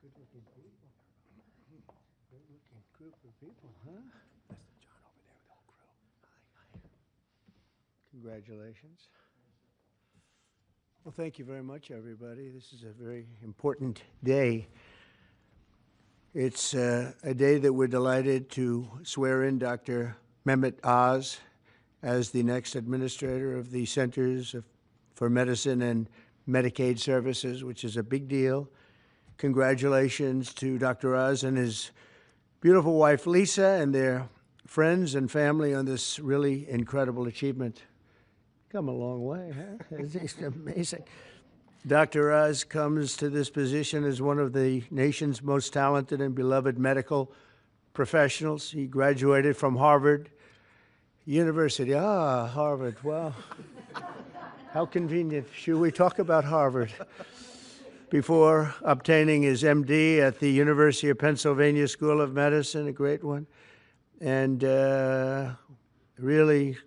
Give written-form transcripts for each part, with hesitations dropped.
Good-looking people. Good-looking group of people, huh? That's John over there with the whole crew. Hi. Congratulations. Well, thank you very much, everybody. This is a very important day. It's a day that we're delighted to swear in Dr. Mehmet Oz as the next administrator of the Centers for Medicine and Medicaid Services, which is a big deal. Congratulations to Dr. Oz and his beautiful wife, Lisa, and their friends and family on this really incredible achievement. Come a long way, huh? It's amazing. Dr. Oz comes to this position as one of the nation's most talented and beloved medical professionals. He graduated from Harvard University. Ah, Harvard, wow. How convenient. Should we talk about Harvard? Before obtaining his MD at the University of Pennsylvania School of Medicine, a great one, and really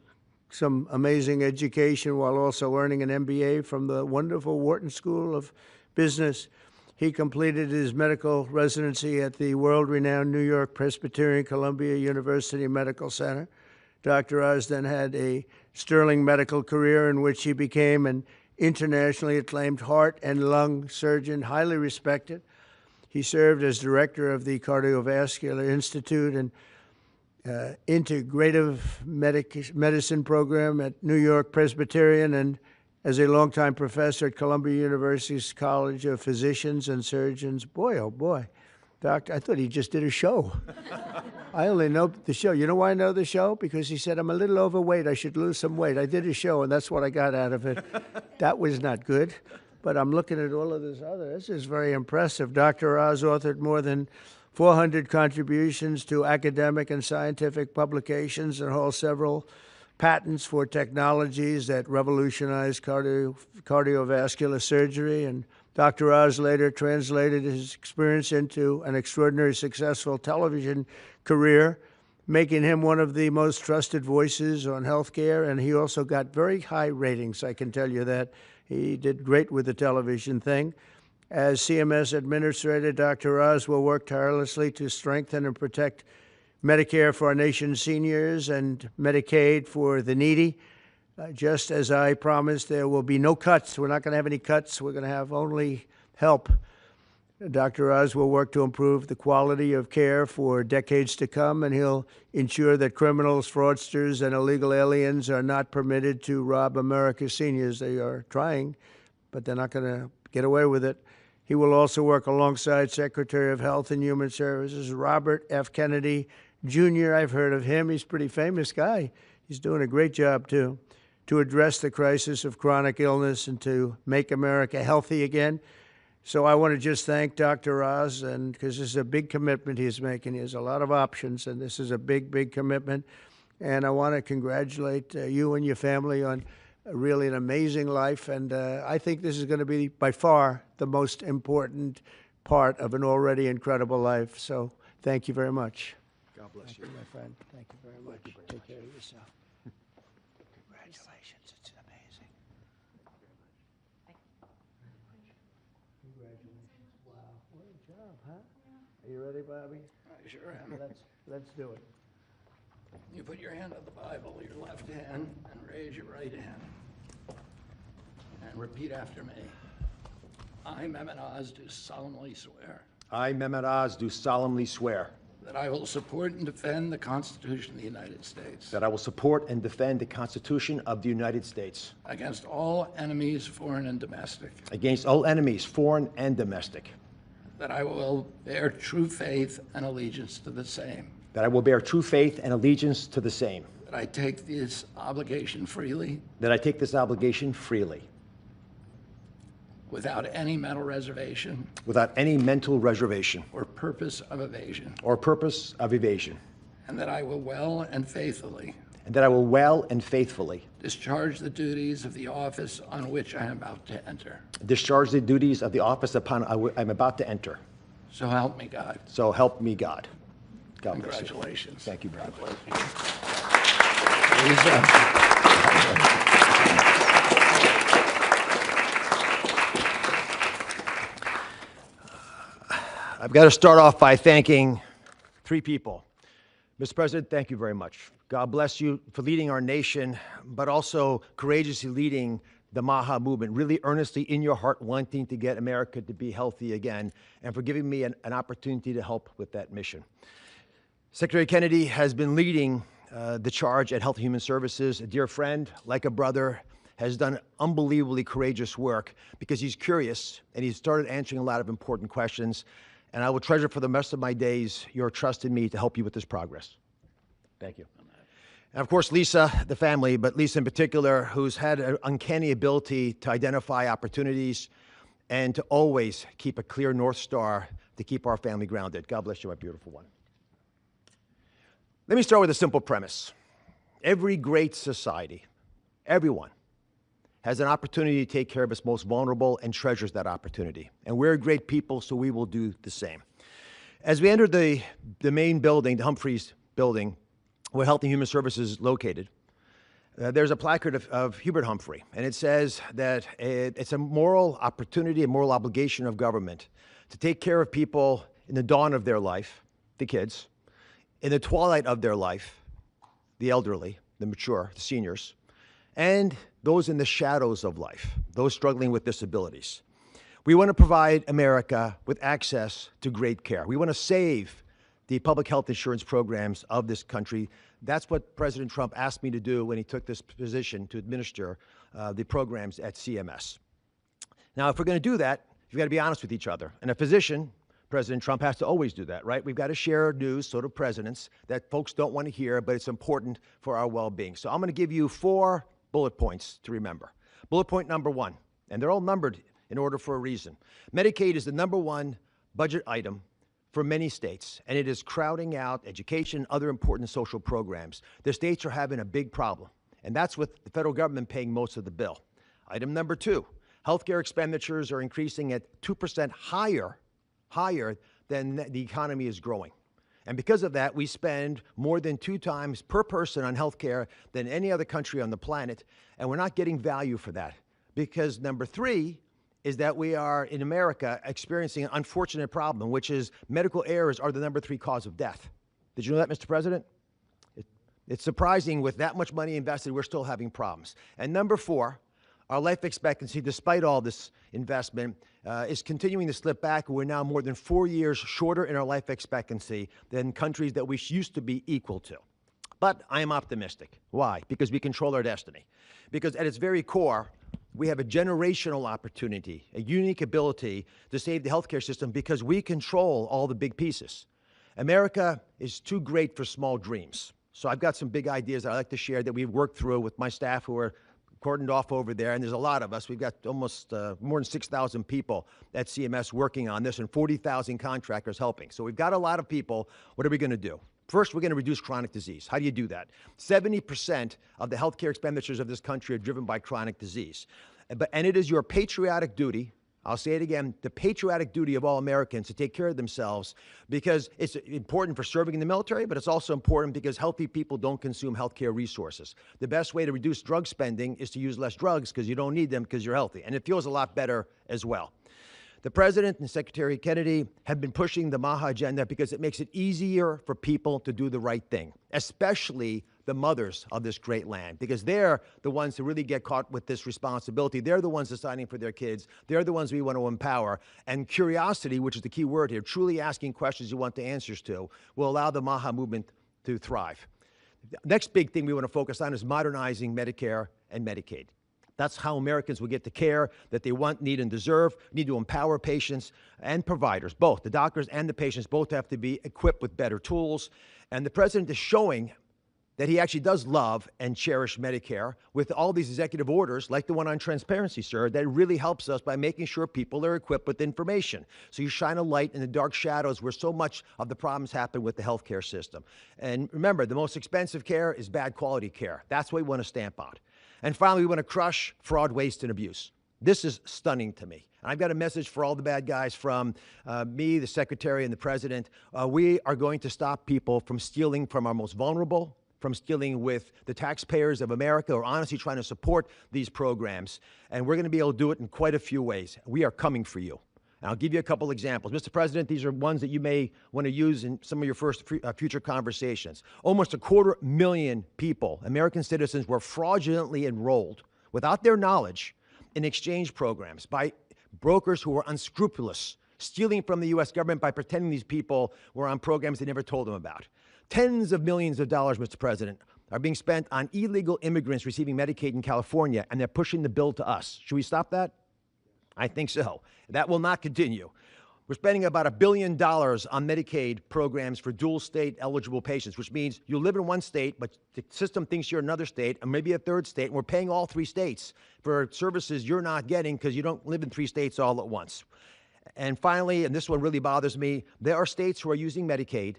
some amazing education while also earning an MBA from the wonderful Wharton School of Business. He completed his medical residency at the world-renowned New York Presbyterian Columbia University Medical Center. Dr. Oz then had a sterling medical career in which he became an internationally acclaimed heart and lung surgeon, highly respected. He served as director of the Cardiovascular Institute and Integrative Medicine program at New York Presbyterian, and as a longtime professor at Columbia University's College of Physicians and Surgeons. Boy, oh boy, doctor, I thought he just did a show. I only know the show. You know why I know the show? Because he said, I'm a little overweight, I should lose some weight. I did a show, and that's what I got out of it. That was not good. But I'm looking at all of this other. This is very impressive. Dr. Oz authored more than 400 contributions to academic and scientific publications and holds several patents for technologies that revolutionize cardiovascular surgery. And Dr. Oz later translated his experience into an extraordinarily successful television career, making him one of the most trusted voices on healthcare. And he also got very high ratings, I can tell you that. He did great with the television thing. As CMS Administrator, Dr. Oz will work tirelessly to strengthen and protect Medicare for our nation's seniors and Medicaid for the needy. Just as I promised, there will be no cuts. We're not going to have any cuts. We're going to have only help. Dr. Oz will work to improve the quality of care for decades to come, and he'll ensure that criminals, fraudsters, and illegal aliens are not permitted to rob America's seniors. They are trying, but they're not going to get away with it. He will also work alongside Secretary of Health and Human Services, Robert F. Kennedy, Jr. I've heard of him. He's a pretty famous guy. He's doing a great job, too, to address the crisis of chronic illness and to make America healthy again. So I want to just thank Dr. Oz, and because this is a big commitment he's making. He has a lot of options, and this is a big, big commitment. And I want to congratulate you and your family on really an amazing life. And I think this is going to be, by far, the most important part of an already incredible life. So thank you very much. God bless Thank you, my friend. Thank you very much. Take care of yourself. Congratulations. It's amazing. Congratulations. Wow. What a job, huh? Are you ready, Bobby? I sure am. Let's do it. You put your hand on the Bible, your left hand, and raise your right hand. And repeat after me. I, Mehmet Oz, do solemnly swear I, Mehmet Oz, do solemnly swear that I will support and defend the Constitution of the United States that I will support and defend the Constitution of the United States against all enemies, foreign and domestic, against all enemies, foreign and domestic, that I will bear true faith and allegiance to the same, that I will bear true faith and allegiance to the same, that I take this obligation freely that I take this obligation freely, without any mental reservation without any mental reservation or purpose of evasion, or purpose of evasion, and that I will well and faithfully and that I will well and faithfully discharge the duties of the office on which I am about to enter. discharge the duties of the office upon I'm about to enter. So help me God. So help me God. God bless you. Congratulations. Thank you, brother. God bless you. Lisa. I've got to start off by thanking three people. Mr. President, thank you very much. God bless you for leading our nation, but also courageously leading the MAHA movement, really earnestly in your heart wanting to get America to be healthy again, and for giving me an opportunity to help with that mission. Secretary Kennedy has been leading the charge at Health and Human Services. A dear friend, like a brother, has done unbelievably courageous work because he's curious and he's started answering a lot of important questions. And I will treasure for the rest of my days your trust in me to help you with this progress. Thank you. And of course, Lisa, the family, but Lisa in particular, who's had an uncanny ability to identify opportunities and to always keep a clear North Star to keep our family grounded. God bless you, my beautiful one. Let me start with a simple premise. Every great society, everyone, has an opportunity to take care of its most vulnerable and treasures that opportunity. And we're a great people, so we will do the same. As we entered the main building, the Humphreys building, where Health and Human Services is located, there's a placard of Hubert Humphrey, and it says that it's a moral opportunity, a moral obligation of government to take care of people in the dawn of their life, the kids, in the twilight of their life, the elderly, the mature, the seniors, and those in the shadows of life, those struggling with disabilities. We want to provide America with access to great care. We want to save the public health insurance programs of this country. That's what President Trump asked me to do when he took this position to administer the programs at CMS. Now, if we're going to do that, we've got to be honest with each other. And a physician, President Trump, has to always do that, right? We've got to share news, so do presidents, that folks don't want to hear, but it's important for our well-being. So I'm going to give you 4 bullet points to remember. Bullet point number 1, and they're all numbered in order for a reason. Medicaid is the #1 budget item for many states, and it is crowding out education, other important social programs. The states are having a big problem, and that's with the federal government paying most of the bill. Item number 2, healthcare expenditures are increasing at 2% higher than the economy is growing. And because of that, we spend more than 2 times per person on healthcare than any other country on the planet, and we're not getting value for that. Because number 3 is that we are, in America, experiencing an unfortunate problem, which is medical errors are the number 3 cause of death. Did you know that, Mr. President? It's surprising with that much money invested, we're still having problems. And number 4, our life expectancy, despite all this investment, is continuing to slip back. We're now more than 4 years shorter in our life expectancy than countries that we used to be equal to. But I am optimistic. Why? Because we control our destiny. Because at its very core, we have a generational opportunity, a unique ability to save the healthcare system because we control all the big pieces. America is too great for small dreams. So I've got some big ideas that I'd like to share that we've worked through with my staff who are cordoned off over there, and there's a lot of us. We've got almost more than 6,000 people at CMS working on this and 40,000 contractors helping. So we've got a lot of people. What are we going to do? First, we're going to reduce chronic disease. How do you do that? 70% of the healthcare expenditures of this country are driven by chronic disease. And it is your patriotic duty, I'll say it again, the patriotic duty of all Americans to take care of themselves because it's important for serving in the military, but it's also important because healthy people don't consume healthcare resources. The best way to reduce drug spending is to use less drugs because you don't need them because you're healthy. And it feels a lot better as well. The President and Secretary Kennedy have been pushing the MAHA agenda because it makes it easier for people to do the right thing, especially the mothers of this great land, because they're the ones who really get caught with this responsibility. They're the ones deciding for their kids. They're the ones we want to empower. And curiosity, which is the key word here, truly asking questions you want the answers to, will allow the MAHA movement to thrive. The next big thing we want to focus on is modernizing Medicare and Medicaid. That's how Americans will get the care that they want, need, and deserve. We need to empower patients and providers, both. The doctors and the patients both have to be equipped with better tools. And the President is showing that he actually does love and cherish Medicare with all these executive orders, like the one on transparency, sir, that really helps us by making sure people are equipped with information. So you shine a light in the dark shadows where so much of the problems happen with the healthcare system. And remember, the most expensive care is bad quality care. That's what we want to stamp out. And finally, we want to crush fraud, waste, and abuse. This is stunning to me. I've got a message for all the bad guys from me, the Secretary, and the President. We are going to stop people from stealing from our most vulnerable, from stealing with the taxpayers of America, or honestly trying to support these programs. And we're going to be able to do it in quite a few ways. We are coming for you. And I'll give you a couple examples. Mr. President, these are ones that you may want to use in some of your future conversations. Almost 250,000 people, American citizens, were fraudulently enrolled without their knowledge in exchange programs by brokers who were unscrupulous, stealing from the U.S. government by pretending these people were on programs they never told them about. Tens of millions of dollars, Mr. President, are being spent on illegal immigrants receiving Medicaid in California, and they're pushing the bill to us. Should we stop that? I think so. That will not continue. We're spending about $1 billion on Medicaid programs for dual state eligible patients, which means you live in one state, but the system thinks you're in another state, and maybe a third state, and we're paying all 3 states for services you're not getting because you don't live in 3 states all at once. And finally, and this one really bothers me, there are states who are using Medicaid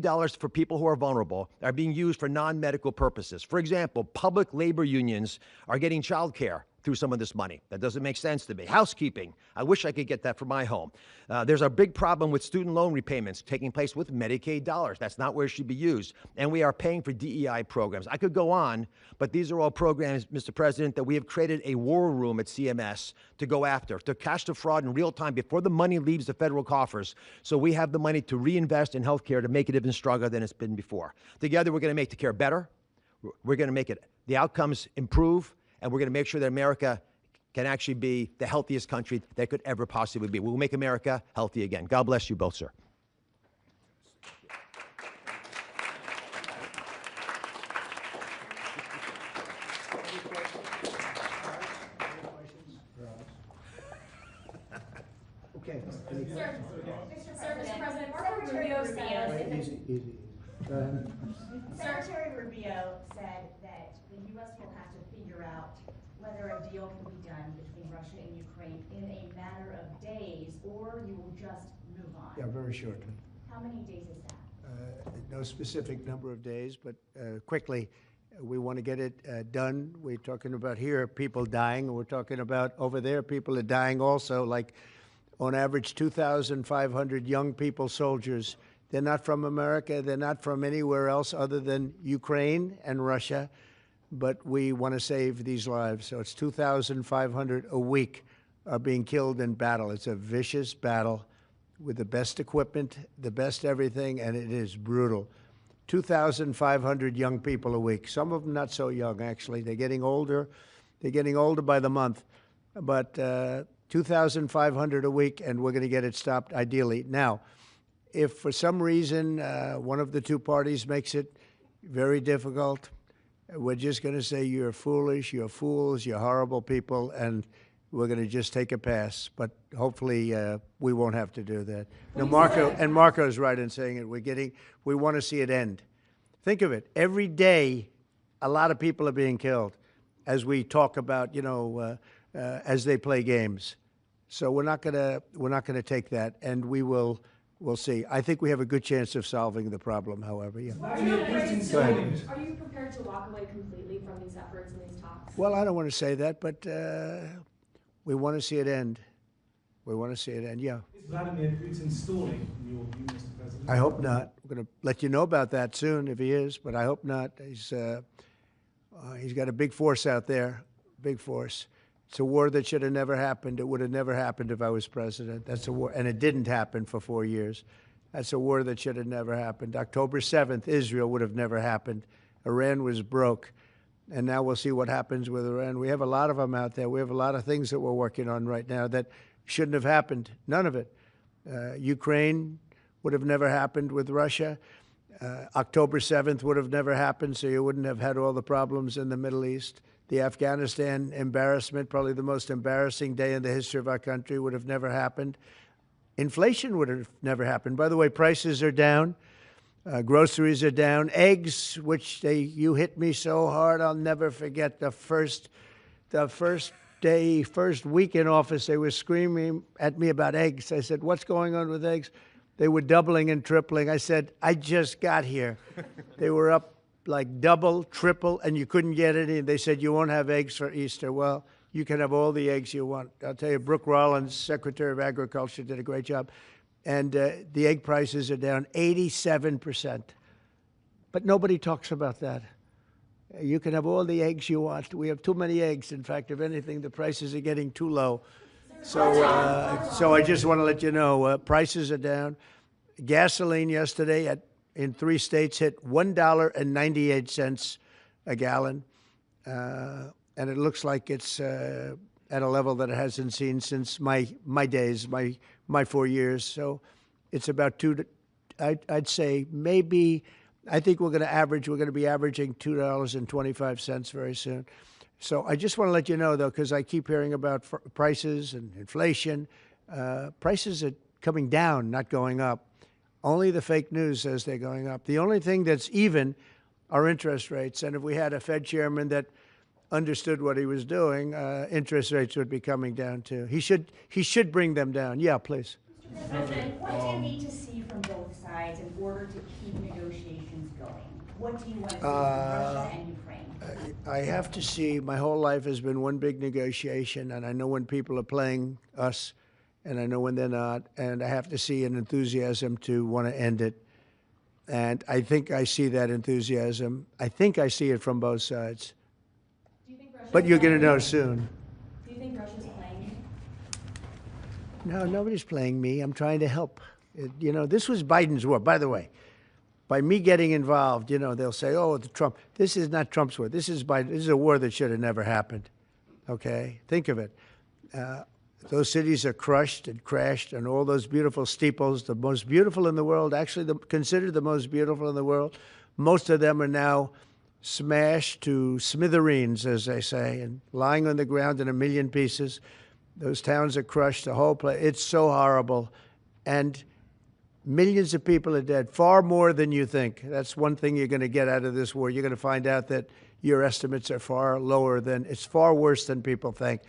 dollars for people who are vulnerable are being used for non-medical purposes. For example, public labor unions are getting child care through some of this money. That doesn't make sense to me. Housekeeping, I wish I could get that for my home. There's a big problem with student loan repayments taking place with Medicaid dollars. That's not where it should be used. And we are paying for DEI programs. I could go on, but these are all programs, Mr. President, that we have created a war room at CMS to go after, to catch the fraud in real time before the money leaves the federal coffers, so we have the money to reinvest in healthcare to make it even stronger than it's been before. Together, we're going to make the care better. We're going to make the outcomes improve, and we're going to make sure that America can actually be the healthiest country that could ever possibly be. We'll make America healthy again. God bless you both, sir. Okay. Mr. President, Marco Rubio said... Easy. Go ahead. Secretary Rubio said that the U.S. will have to figure out whether a deal can be done between Russia and Ukraine in a matter of days, or you will just move on. Yeah, very shortly. How many days is that? No specific number of days, but quickly. We want to get it done. We're talking about here people dying, and we're talking about over there people are dying also, like on average 2,500 young people, soldiers. They're not from America. They're not from anywhere else other than Ukraine and Russia, but we want to save these lives. So it's 2,500 a week are being killed in battle. It's a vicious battle with the best equipment, the best everything, and it is brutal. 2,500 young people a week. Some of them not so young, actually. They're getting older. They're getting older by the month. But 2,500 a week, and we're going to get it stopped ideally. Now, if for some reason one of the two parties makes it very difficult, we're just going to say you're foolish, you're fools, you're horrible people, and we're going to just take a pass. But hopefully we won't have to do that. No, Marco's right in saying it. We want to see it end. Think of it. Every day, a lot of people are being killed as we talk about, as they play games. So we're not going to take that, and we'll see. I think we have a good chance of solving the problem, however. Yeah. Go ahead. Are you prepared to walk away completely from these efforts and these talks? Well, I don't want to say that, but we want to see it end. We want to see it end, yeah. Is Vladimir Putin stalling, in your view, Mr. President? I hope not. We're going to let you know about that soon if he is, but I hope not. He's got a big force out there, big force. It's a war that should have never happened. It would have never happened if I was president. That's a war, and it didn't happen for 4 years. That's a war that should have never happened. October 7th, Israel would have never happened. Iran was broke, and now we'll see what happens with Iran. We have a lot of them out there. We have a lot of things that we're working on right now that shouldn't have happened, none of it. Ukraine would have never happened with Russia. October 7th would have never happened, so you wouldn't have had all the problems in the Middle East. The Afghanistan embarrassment, probably the most embarrassing day in the history of our country, would have never happened. Inflation would have never happened. By the way, prices are down. Groceries are down. Eggs, which you hit me so hard, I'll never forget the first week in office, they were screaming at me about eggs. I said, what's going on with eggs? They were doubling and tripling. I said, I just got here. They were up like double, triple, and you couldn't get any. They said, you won't have eggs for Easter. Well, you can have all the eggs you want. I'll tell you, Brooke Rollins, Secretary of Agriculture, did a great job. And the egg prices are down 87%. But nobody talks about that. You can have all the eggs you want. We have too many eggs. In fact, if anything, the prices are getting too low. So I just want to let you know, prices are down. Gasoline yesterday in 3 states hit $1.98 a gallon, and it looks like it's at a level that it hasn't seen since my days, my 4 years. So it's about I'd say maybe. I think we're going to be averaging $2.25 very soon. So I just want to let you know, though, because I keep hearing about prices and inflation. Prices are coming down, not going up. Only the fake news says they're going up. The only thing that's even are interest rates. And if we had a Fed chairman that understood what he was doing, interest rates would be coming down too. He should bring them down. Yeah, please. Mr. President, what do you need to see from both sides in order to keep negotiations going? What do you want to see from Russia and Ukraine? I have to see. My whole life has been one big negotiation, and I know when people are playing us, and I know when they're not, and I have to see an enthusiasm to want to end it. And I think I see that enthusiasm. I think I see it from both sides. Do you think Russia's But you're going to playing know you? soon. Do you think Russia's playing you? No, nobody's playing me. I'm trying to help. This was Biden's war. By the way, by me getting involved, they'll say, oh, Trump. This is not Trump's war. This is Biden. This is a war that should have never happened. Okay? Think of it. Those cities are crushed and crashed, and all those beautiful steeples, the most beautiful in the world, actually considered the most beautiful in the world, most of them are now smashed to smithereens, as they say, and lying on the ground in a million pieces. Those towns are crushed, the whole place. It's so horrible. And millions of people are dead, far more than you think. That's one thing you're going to get out of this war. You're going to find out that your estimates are far lower it's far worse than people think.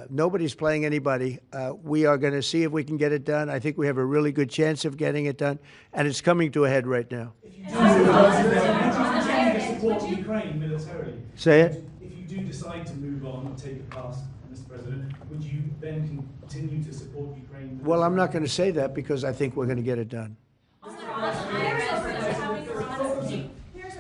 Nobody's playing anybody. We are going to see if we can get it done. I think we have a really good chance of getting it done, and it's coming to a head right now. If you do decide to support Ukraine militarily, Say it. if you do decide to move on and take it past, Mr. President, would you then continue to support Ukraine? Well, I'm not going to say that because I think we're going to get it done. There's a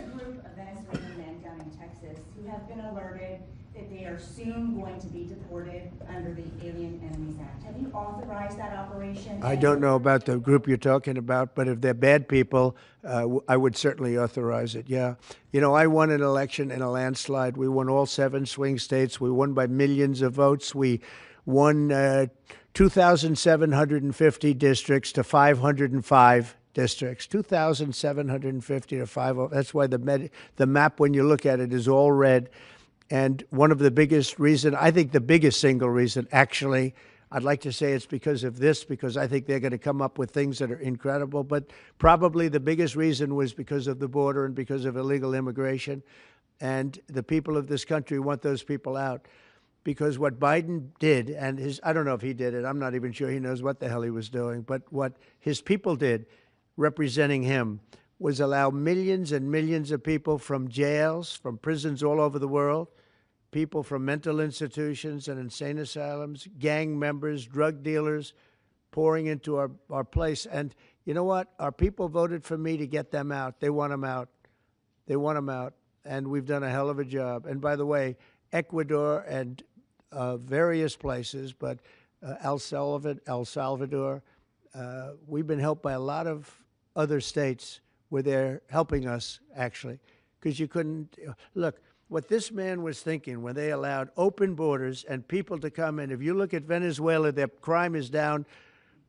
group of Venezuelan men down in Texas who have been alerted that they are soon going to be deported under the Alien Enemies Act. Have you authorized that operation? I don't know about the group you're talking about, but if they're bad people, I would certainly authorize it, yeah. I won an election in a landslide. We won all 7 swing states. We won by millions of votes. We won 2,750 districts to 505 districts. 2,750 to 5. That's why the map, when you look at it, is all red. And one of the biggest reason, I think the biggest single reason, actually, I'd like to say it's because of this, because I think they're going to come up with things that are incredible. But probably the biggest reason was because of the border and because of illegal immigration. And the people of this country want those people out. Because what Biden did, and I don't know if he did it, I'm not even sure he knows what the hell he was doing, but what his people did, representing him, was allow millions and millions of people from jails, from prisons all over the world, people from mental institutions and insane asylums, gang members, drug dealers, pouring into our place. And you know what? Our people voted for me to get them out. They want them out. They want them out. And we've done a hell of a job. And by the way, Ecuador and various places, but El Salvador, we've been helped by a lot of other states where they're helping us, actually, because you couldn't look. What this man was thinking when they allowed open borders and people to come in, if you look at Venezuela, their crime is down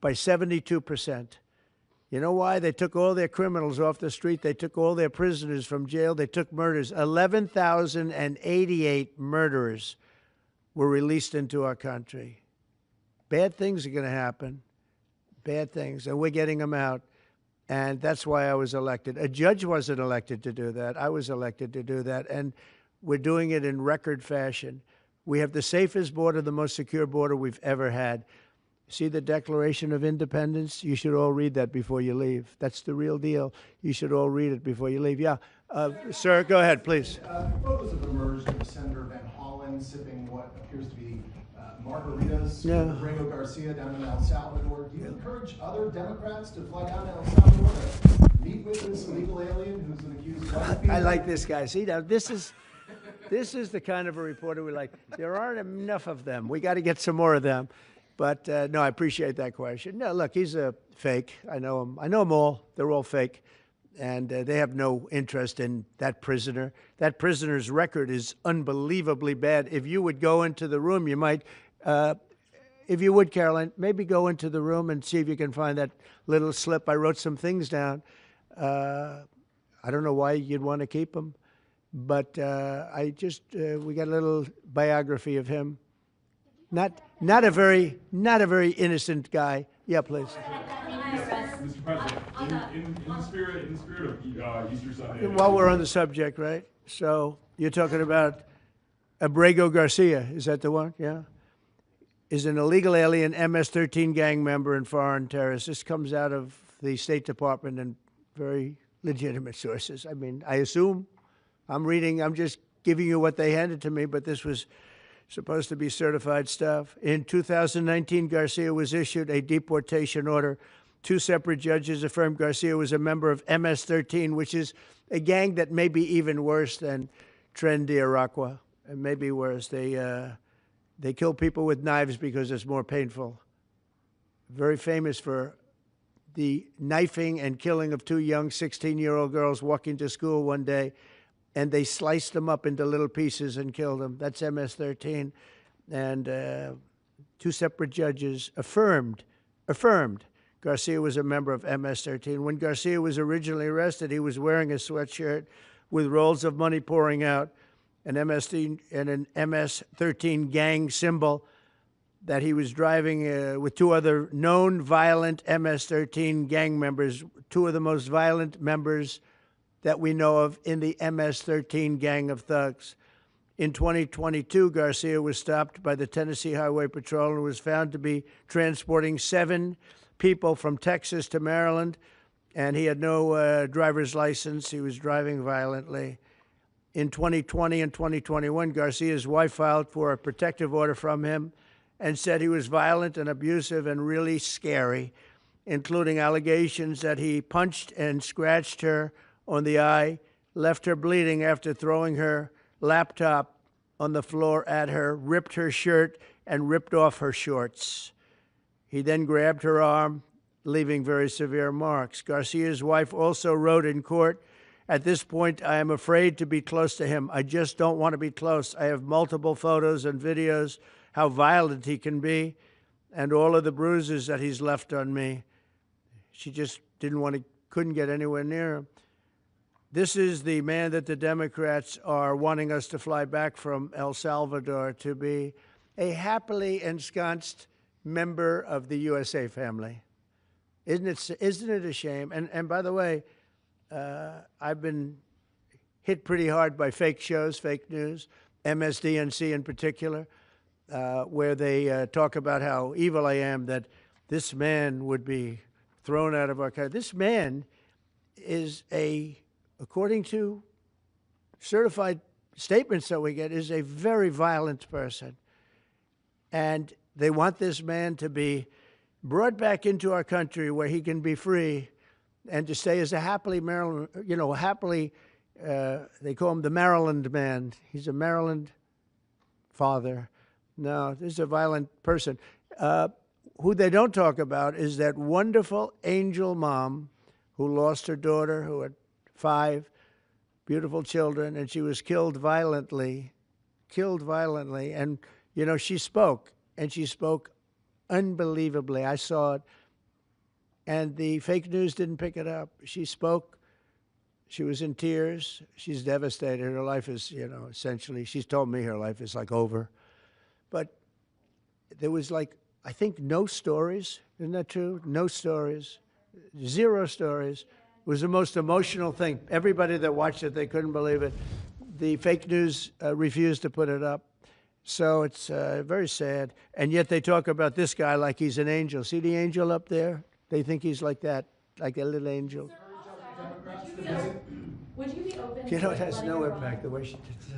by 72%. You know why? They took all their criminals off the street. They took all their prisoners from jail. They took murders. 11,088 murderers were released into our country. Bad things are going to happen. Bad things. And we're getting them out. And that's why I was elected. A judge wasn't elected to do that. I was elected to do that. And we're doing it in record fashion. We have the safest border, the most secure border we've ever had. See the Declaration of Independence? You should all read that before you leave. That's the real deal. You should all read it before you leave. Yeah. Sir, go ahead, please. Photos have emerged of Senator Van Hollen sipping what appears to be margaritas Yeah. with Ringo Garcia down in El Salvador. Do you encourage other Democrats to fly down to El Salvador to meet with this illegal alien who's an accused white I like this guy. See, now this is This is the kind of a reporter we like. There aren't enough of them. We got to get some more of them. But no, I appreciate that question. No, look, he's a fake. I know him. I know them all. They're all fake. And they have no interest in that prisoner. That prisoner's record is unbelievably bad. If you would go into the room, you might, if you would, Caroline, maybe go into the room and see if you can find that little slip. I wrote some things down. I don't know why you'd want to keep him, but I just, we got a little biography of him. Not a very innocent guy. Yeah, please. Mr. President, in the spirit of Easter Sunday. While we're on the subject, right? So you're talking about Abrego Garcia. Is that the one? Yeah. Is an illegal alien MS-13 gang member and foreign terrorist. This comes out of the State Department and very legitimate sources. I mean, I assume I'm just giving you what they handed to me, but this was supposed to be certified stuff. In 2019, Garcia was issued a deportation order. 2 separate judges affirmed Garcia was a member of MS-13, which is a gang that may be even worse than Tren de Aragua, and maybe worse. They kill people with knives because it's more painful. Very famous for the knifing and killing of 2 young 16-year-old girls walking to school one day, and they sliced them up into little pieces and killed them. That's MS-13. And 2 separate judges affirmed Garcia was a member of MS-13. When Garcia was originally arrested, he was wearing a sweatshirt with rolls of money pouring out, an MS-13 gang symbol that he was driving with 2 other known violent MS-13 gang members, 2 of the most violent members that we know of in the MS-13 gang of thugs. In 2022, Garcia was stopped by the Tennessee Highway Patrol and was found to be transporting 7 people from Texas to Maryland, and he had no driver's license. He was driving violently. In 2020 and 2021, Garcia's wife filed for a protective order from him and said he was violent and abusive and really scary, including allegations that he punched and scratched her on the eye, left her bleeding after throwing her laptop on the floor at her, ripped her shirt, and ripped off her shorts. He then grabbed her arm, leaving very severe marks. Garcia's wife also wrote in court, "At this point, I am afraid to be close to him. I just don't want to be close. I have multiple photos and videos how violent he can be and all of the bruises that he's left on me." She just couldn't get anywhere near him. This is the man that the Democrats are wanting us to fly back from El Salvador to be a happily ensconced member of the USA family. Isn't it a shame? And by the way, I've been hit pretty hard by fake shows, fake news, MSDNC in particular, where they talk about how evil I am, that this man would be thrown out of our country. This man is according to certified statements that we get, is a very violent person. And they want this man to be brought back into our country where he can be free and to stay as a happily Maryland, they call him the Maryland man. He's a Maryland father. No, this is a violent person. Who they don't talk about is that wonderful angel mom who lost her daughter, who had 5 beautiful children, and she was killed violently. And, she spoke, and she spoke unbelievably. I saw it. And the fake news didn't pick it up. She spoke. She was in tears. She's devastated. Her life is, essentially, she's told me her life is like over. But there was I think no stories. Isn't that true? No stories. 0 stories. It was the most emotional thing. Everybody that watched it, they couldn't believe it. The fake news refused to put it up. So it's very sad. And yet they talk about this guy like he's an angel. See the angel up there? They think he's like that, like a little angel. Would you be open It to has letting no Iran- impact. The way she just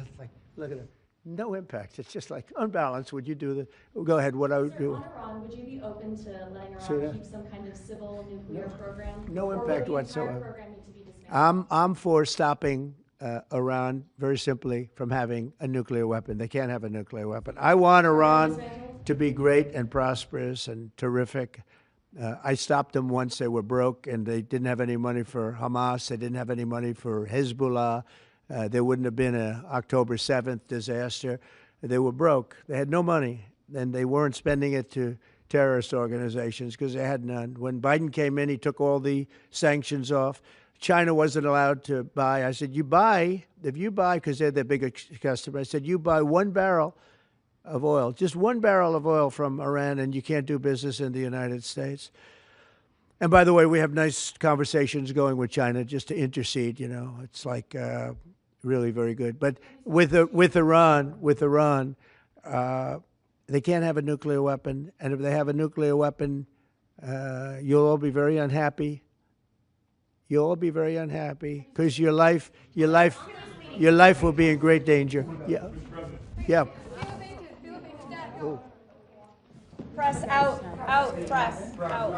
look at her. No impact. It's just unbalanced. Would you do the? Go ahead. What I would Sir, do. on Iran, would you be open to letting Say Iran that? keep some kind of civil nuclear program? No Or would impact the entire whatsoever. program need to be dismantled? I'm for stopping Iran, very simply, from having a nuclear weapon. They can't have a nuclear weapon. I want Iran to be great and prosperous and terrific. I stopped them once they were broke and they didn't have any money for Hamas. They didn't have any money for Hezbollah. There wouldn't have been an October 7th disaster. They were broke. They had no money, and they weren't spending it to terrorist organizations because they had none. When Biden came in, he took all the sanctions off. China wasn't allowed to buy. I said, you buy, if you buy, because they're their biggest customer, I said, you buy 1 barrel of oil, just 1 barrel of oil from Iran, and you can't do business in the United States. And by the way, we have nice conversations going with China just to intercede, you know. It's like really very good. But with Iran, they can't have a nuclear weapon. And if they have a nuclear weapon, you'll all be very unhappy. You'll all be very unhappy because your life will be in great danger. Yeah. Yeah. Oh. Press out, press out.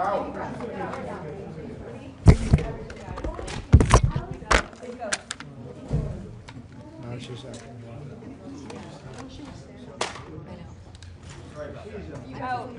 No, she's out. Out.